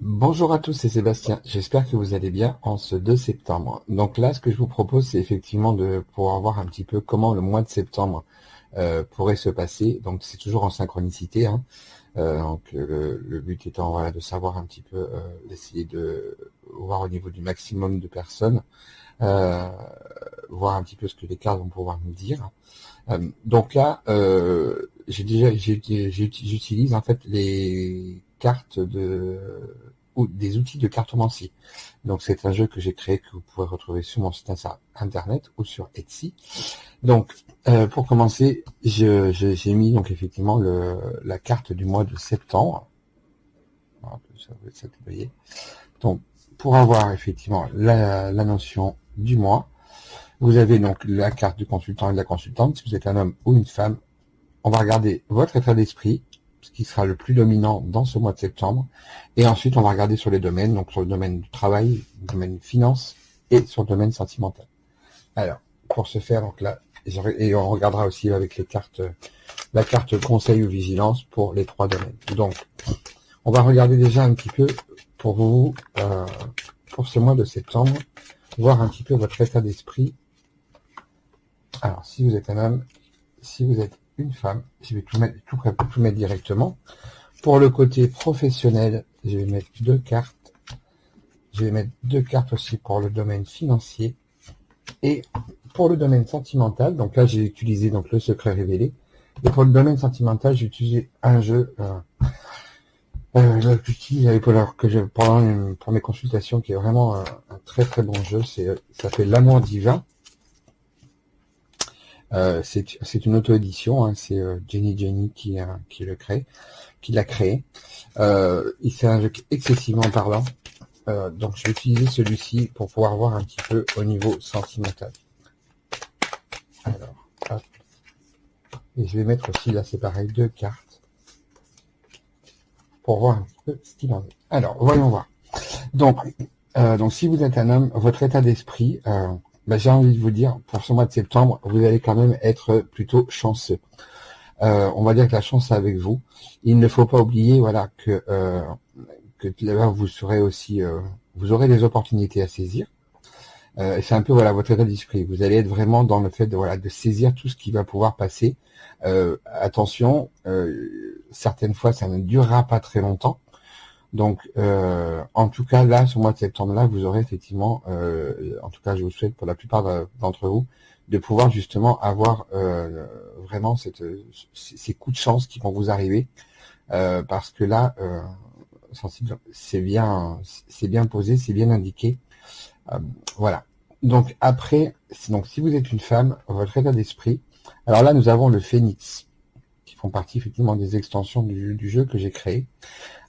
Bonjour à tous, c'est Sébastien. J'espère que vous allez bien en ce 2 septembre. Donc là, ce que je vous propose, c'est effectivement de pouvoir voir un petit peu comment le mois de septembre pourrait se passer. Donc c'est toujours en synchronicité, hein. Donc le but étant voilà, de savoir un petit peu, d'essayer de voir au niveau du maximum de personnes, voir un petit peu ce que les cartes vont pouvoir nous dire. Donc là, j'utilise en fait les cartes ou des outils de cartomancie. Donc c'est un jeu que j'ai créé que vous pourrez retrouver sur mon site internet ou sur Etsy. Donc pour commencer, j'ai mis donc effectivement la carte du mois de septembre. Vous voyez. Donc pour avoir effectivement la notion du mois, vous avez donc la carte du consultant et de la consultante. Si vous êtes un homme ou une femme, on va regarder votre état d'esprit, ce qui sera le plus dominant dans ce mois de septembre. Et ensuite, on va regarder sur les domaines, donc sur le domaine du travail, le domaine finance et sur le domaine sentimental. Alors, pour ce faire, donc là, et on regardera aussi avec les cartes, la carte conseil ou vigilance pour les 3 domaines. Donc, on va regarder déjà un petit peu pour vous, pour ce mois de septembre, voir un petit peu votre état d'esprit. Alors, si vous êtes un homme, si vous êtes une femme, je vais tout mettre directement. Pour le côté professionnel, je vais mettre 2 cartes. Je vais mettre 2 cartes aussi pour le domaine financier. Et pour le domaine sentimental, donc là j'ai utilisé donc le secret révélé. Et pour le domaine sentimental, j'ai utilisé un jeu que j'utilise pour mes consultations, qui est vraiment un très très bon jeu. Ça s'appelle L'amour divin. C'est une auto-édition, hein, c'est Jenny qui l'a créé. Et c'est un jeu excessivement parlant. Donc je vais utiliser celui-ci pour pouvoir voir un petit peu au niveau sentimental. Alors, hop. Et je vais mettre aussi, là c'est pareil, 2 cartes pour voir un petit peu ce qu'il en est. Alors, voyons voir. Donc si vous êtes un homme, votre état d'esprit, j'ai envie de vous dire, pour ce mois de septembre, vous allez quand même être plutôt chanceux. On va dire que la chance est avec vous. Il ne faut pas oublier, voilà, que là vous serez aussi, vous aurez des opportunités à saisir. C'est un peu voilà votre état d'esprit. Vous allez être vraiment dans le fait de saisir tout ce qui va pouvoir passer. Attention, certaines fois ça ne durera pas très longtemps. Donc, en tout cas, là, ce mois de septembre-là, vous aurez effectivement, en tout cas, je vous souhaite pour la plupart d'entre vous, de pouvoir justement avoir vraiment ces coups de chance qui vont vous arriver, parce que là, c'est bien posé, c'est bien indiqué. Voilà. Donc après, si vous êtes une femme, votre état d'esprit. Alors là, nous avons le phénix, qui font partie effectivement des extensions du jeu que j'ai créé.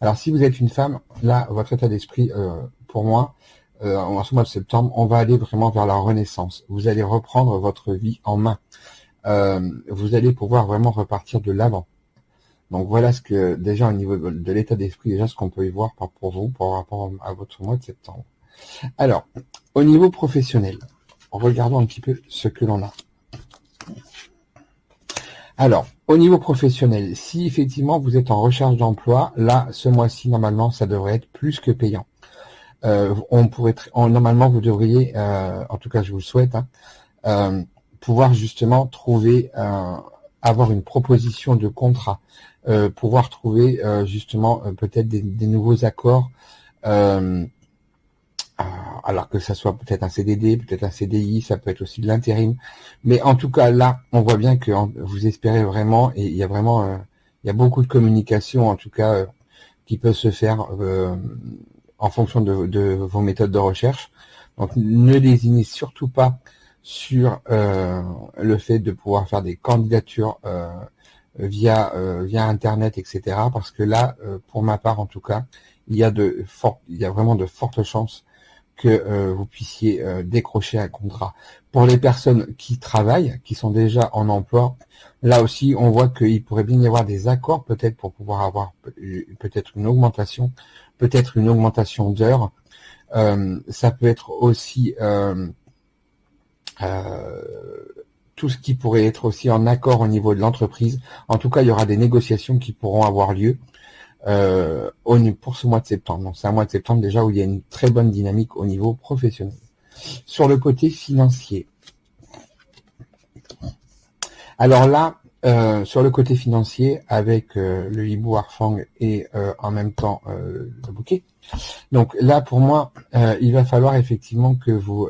Alors si vous êtes une femme, là, votre état d'esprit, pour moi, en ce mois de septembre, on va aller vraiment vers la renaissance. Vous allez reprendre votre vie en main. Vous allez pouvoir vraiment repartir de l'avant. Donc voilà ce que, déjà au niveau de l'état d'esprit, déjà ce qu'on peut y voir pour vous, par rapport à votre mois de septembre. Alors, au niveau professionnel, regardons un petit peu ce que l'on a. Alors, au niveau professionnel, si effectivement vous êtes en recherche d'emploi, là, ce mois-ci, normalement, ça devrait être plus que payant. Normalement, vous devriez, en tout cas, je vous le souhaite, pouvoir justement trouver, avoir une proposition de contrat, pouvoir trouver justement peut-être des nouveaux accords, alors que ça soit peut-être un CDD, peut-être un CDI, ça peut être aussi de l'intérim. Mais en tout cas, là, on voit bien que vous espérez vraiment, et il y a vraiment, il y a beaucoup de communication, en tout cas, qui peut se faire en fonction de vos méthodes de recherche. Donc, ne lésinez surtout pas sur le fait de pouvoir faire des candidatures via Internet, etc. Parce que là, pour ma part, en tout cas, il y a vraiment de fortes chances que vous puissiez décrocher un contrat. Pour les personnes qui travaillent, qui sont déjà en emploi, là aussi, on voit qu'il pourrait bien y avoir des accords peut-être pour pouvoir avoir peut-être une augmentation d'heures. Ça peut être aussi tout ce qui pourrait être aussi en accord au niveau de l'entreprise. En tout cas, il y aura des négociations qui pourront avoir lieu pour ce mois de septembre. Donc c'est un mois de septembre déjà où il y a une très bonne dynamique au niveau professionnel. Sur le côté financier. Alors là, sur le côté financier, avec le hibou Harfang et en même temps le bouquet. Donc là, pour moi, il va falloir effectivement que vous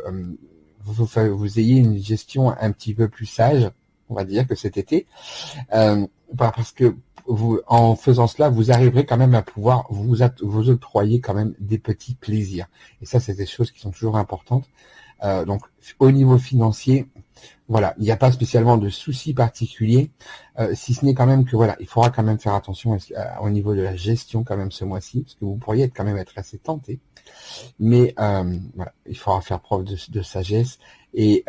ayez une gestion un petit peu plus sage, on va dire, que cet été, parce que en faisant cela, vous arriverez quand même à pouvoir vous octroyer quand même des petits plaisirs. Et ça, c'est des choses qui sont toujours importantes. Donc, au niveau financier, voilà, il n'y a pas spécialement de soucis particuliers, si ce n'est quand même que voilà, il faudra quand même faire attention au niveau de la gestion quand même ce mois-ci, parce que vous pourriez quand même être assez tenté. Mais voilà, il faudra faire preuve de sagesse et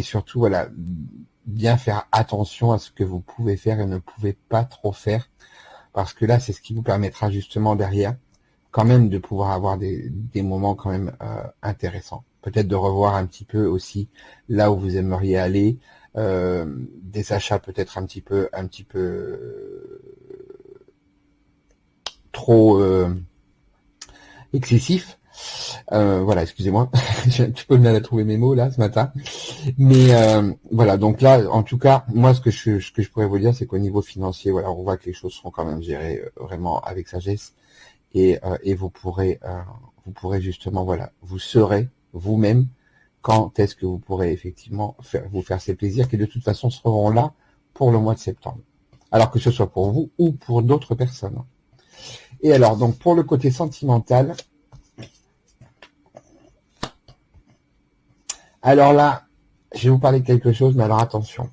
surtout voilà, bien faire attention à ce que vous pouvez faire et ne pouvez pas trop faire, parce que là c'est ce qui vous permettra justement derrière quand même de pouvoir avoir des moments quand même intéressants. Peut-être de revoir un petit peu aussi là où vous aimeriez aller, des achats peut-être un petit peu trop excessifs. Voilà, excusez-moi, j'ai un petit peu de mal à trouver mes mots là ce matin. Mais voilà, donc là, en tout cas, moi ce que je pourrais vous dire, c'est qu'au niveau financier, voilà, on voit que les choses seront quand même gérées vraiment avec sagesse et vous pourrez justement, voilà, vous saurez vous-même quand est-ce que vous pourrez effectivement vous faire ces plaisirs qui de toute façon seront là pour le mois de septembre. Alors que ce soit pour vous ou pour d'autres personnes. Et alors, donc pour le côté sentimental, alors là, je vais vous parler de quelque chose, mais alors attention.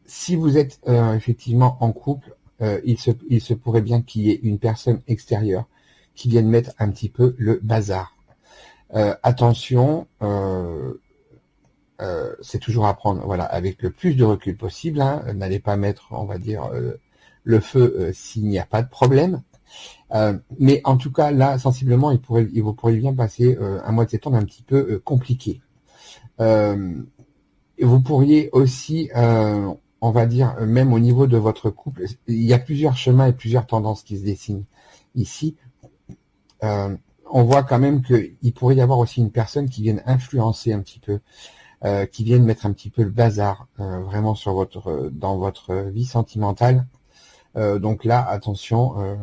Si vous êtes effectivement en couple, il se pourrait bien qu'il y ait une personne extérieure qui vienne mettre un petit peu le bazar. Attention, c'est toujours à prendre, voilà, avec le plus de recul possible. Hein, n'allez pas mettre, on va dire, le feu s'il n'y a pas de problème. Mais en tout cas, là, sensiblement, vous pourriez bien passer un mois de septembre un petit peu compliqué. Et vous pourriez aussi, on va dire, même au niveau de votre couple, il y a plusieurs chemins et plusieurs tendances qui se dessinent ici. On voit quand même qu'il pourrait y avoir aussi une personne qui vienne influencer un petit peu, qui vienne mettre un petit peu le bazar vraiment dans votre vie sentimentale. Donc là, attention,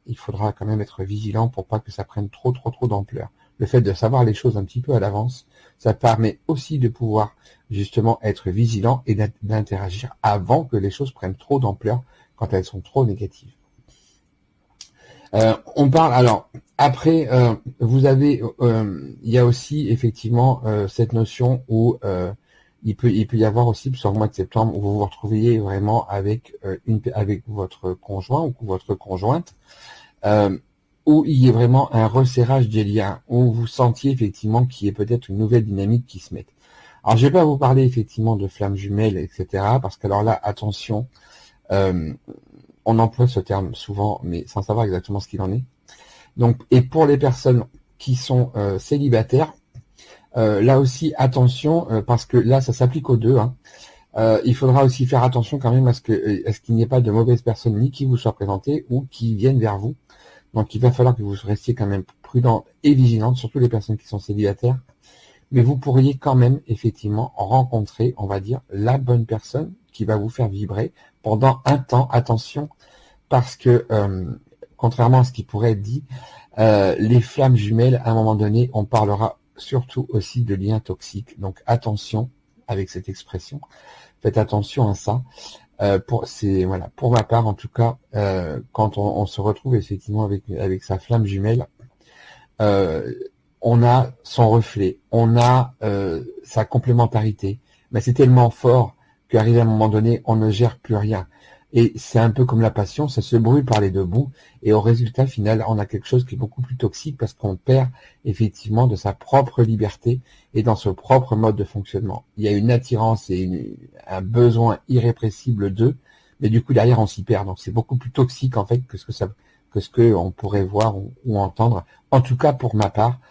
il faudra quand même être vigilant pour pas que ça prenne trop d'ampleur. Le fait de savoir les choses un petit peu à l'avance, ça permet aussi de pouvoir justement être vigilant et d'interagir avant que les choses prennent trop d'ampleur quand elles sont trop négatives. On parle alors après vous avez il y a aussi effectivement cette notion où il peut y avoir aussi sur le mois de septembre où vous vous retrouviez vraiment avec votre conjoint ou votre conjointe, où il y ait vraiment un resserrage des liens, où vous sentiez effectivement qu'il y ait peut-être une nouvelle dynamique qui se mette. Alors je vais pas vous parler effectivement de flammes jumelles, etc. parce qu'alors là, attention, on emploie ce terme souvent, mais sans savoir exactement ce qu'il en est. Donc, et pour les personnes qui sont célibataires, là aussi attention, parce que là ça s'applique aux deux. Hein. Il faudra aussi faire attention quand même à ce qu'il n'y ait pas de mauvaises personnes ni qui vous soient présentées ou qui viennent vers vous. Donc il va falloir que vous restiez quand même prudent et vigilant, surtout les personnes qui sont célibataires. Mais vous pourriez quand même effectivement rencontrer, on va dire, la bonne personne qui va vous faire vibrer pendant un temps. Attention, parce que contrairement à ce qui pourrait être dit, les flammes jumelles, à un moment donné, on parlera surtout aussi de liens toxiques. Donc attention avec cette expression. Faites attention à ça. Pour ma part en tout cas, quand on se retrouve effectivement avec sa flamme jumelle, on a son reflet, on a sa complémentarité, mais c'est tellement fort qu'arrivé à un moment donné, on ne gère plus rien. Et c'est un peu comme la passion, ça se brûle par les deux bouts, et au résultat final, on a quelque chose qui est beaucoup plus toxique parce qu'on perd effectivement de sa propre liberté et dans son propre mode de fonctionnement. Il y a une attirance et un besoin irrépressible d'eux, mais du coup derrière on s'y perd. Donc c'est beaucoup plus toxique en fait que ce que on pourrait voir ou entendre. En tout cas pour ma part,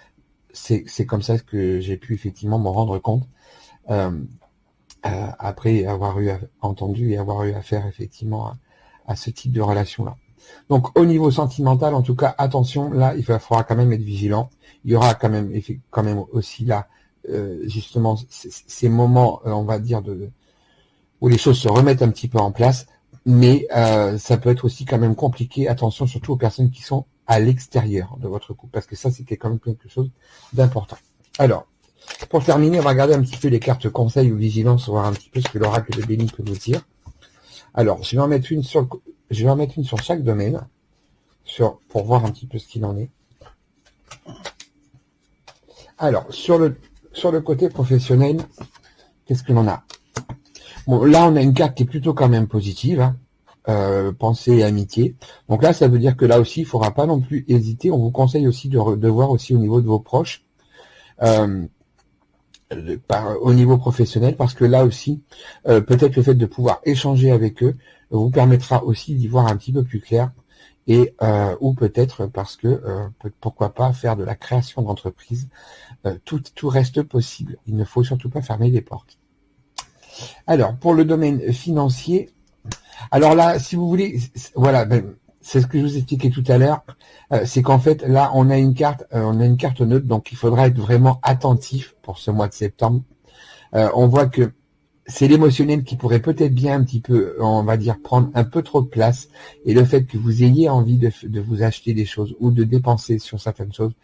c'est comme ça que j'ai pu effectivement m'en rendre compte. Après avoir entendu et avoir eu affaire effectivement à ce type de relation-là. Donc au niveau sentimental, en tout cas, attention, là, il faudra quand même être vigilant. Il y aura quand même aussi là, justement, ces moments, on va dire, où les choses se remettent un petit peu en place, mais ça peut être aussi quand même compliqué. Attention, surtout aux personnes qui sont à l'extérieur de votre couple, parce que ça, c'était quand même quelque chose d'important. Alors, pour terminer, on va regarder un petit peu les cartes conseils ou vigilance, voir un petit peu ce que l'oracle de Béni peut nous dire. Alors, je vais en mettre une sur chaque domaine, pour voir un petit peu ce qu'il en est. Alors, sur le côté professionnel, qu'est-ce que l'on a? Bon, là, on a une carte qui est plutôt quand même positive, hein. Pensée et amitié. Donc là, ça veut dire que là aussi, il ne faudra pas non plus hésiter. On vous conseille aussi de voir aussi au niveau de vos proches. Au niveau professionnel, parce que là aussi, peut-être le fait de pouvoir échanger avec eux vous permettra aussi d'y voir un petit peu plus clair, et ou peut-être parce que pourquoi pas faire de la création d'entreprise. Tout reste possible. Il ne faut surtout pas fermer les portes. Alors pour le domaine financier, alors là, si vous voulez, voilà, c'est ce que je vous expliquais tout à l'heure, c'est qu'en fait là on a une carte neutre, donc il faudra être vraiment attentif pour ce mois de septembre. On voit que c'est l'émotionnel qui pourrait peut-être bien un petit peu, on va dire, prendre un peu trop de place, et le fait que vous ayez envie de vous acheter des choses ou de dépenser sur certaines choses,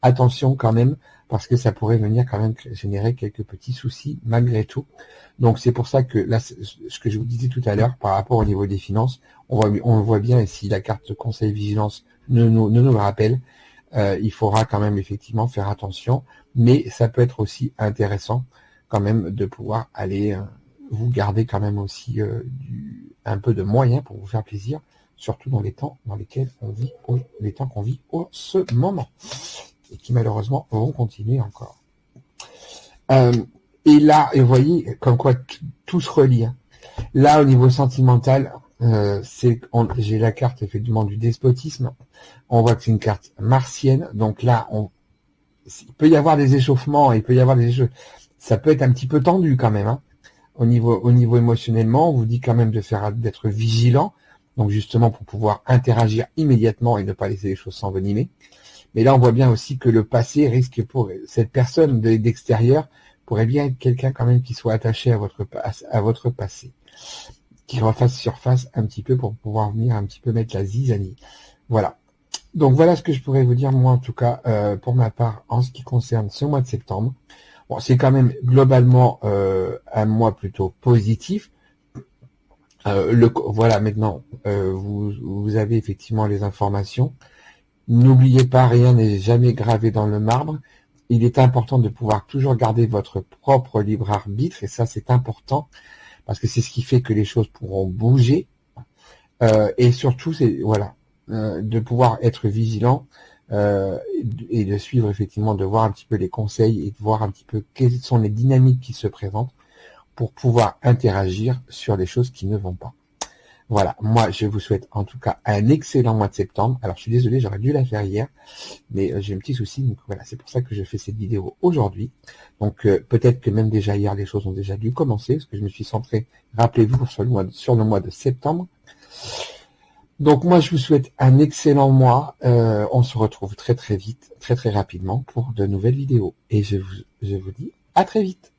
attention quand même, parce que ça pourrait venir quand même générer quelques petits soucis malgré tout. Donc c'est pour ça que là, ce que je vous disais tout à l'heure par rapport au niveau des finances, on le voit bien, et si la carte conseil vigilance nous le rappelle, il faudra quand même effectivement faire attention, mais ça peut être aussi intéressant quand même de pouvoir aller vous garder quand même aussi un peu de moyens pour vous faire plaisir, surtout dans les temps dans lesquels on vit, les temps qu'on vit en ce moment, et qui malheureusement vont continuer encore. Et là, et vous voyez, comme quoi tout se relie. Hein. Là, au niveau sentimental, j'ai la carte effectivement du despotisme. On voit que c'est une carte martienne, donc là, il peut y avoir des échauffements, ça peut être un petit peu tendu quand même. Hein. Au niveau émotionnellement, on vous dit quand même d'être vigilant, donc justement pour pouvoir interagir immédiatement et ne pas laisser les choses s'envenimer. Mais là, on voit bien aussi que le passé risque, pour cette personne d'extérieur, pourrait bien être quelqu'un quand même qui soit attaché à votre passé, qui refasse surface un petit peu pour pouvoir venir un petit peu mettre la zizanie. Voilà. Donc voilà ce que je pourrais vous dire, moi en tout cas, pour ma part, en ce qui concerne ce mois de septembre. Bon, c'est quand même globalement un mois plutôt positif. Voilà, maintenant, vous avez effectivement les informations. N'oubliez pas, rien n'est jamais gravé dans le marbre. Il est important de pouvoir toujours garder votre propre libre arbitre, et ça c'est important, parce que c'est ce qui fait que les choses pourront bouger. Et surtout, c'est de pouvoir être vigilant et de suivre effectivement, de voir un petit peu les conseils et de voir un petit peu quelles sont les dynamiques qui se présentent pour pouvoir interagir sur les choses qui ne vont pas. Voilà, moi je vous souhaite en tout cas un excellent mois de septembre. Alors je suis désolé, j'aurais dû la faire hier, mais j'ai un petit souci, donc voilà, c'est pour ça que je fais cette vidéo aujourd'hui. Donc peut-être que même déjà hier les choses ont déjà dû commencer, parce que je me suis centré, rappelez-vous, sur le mois de septembre. Donc moi je vous souhaite un excellent mois, on se retrouve très très vite, très très rapidement pour de nouvelles vidéos, et je vous dis à très vite.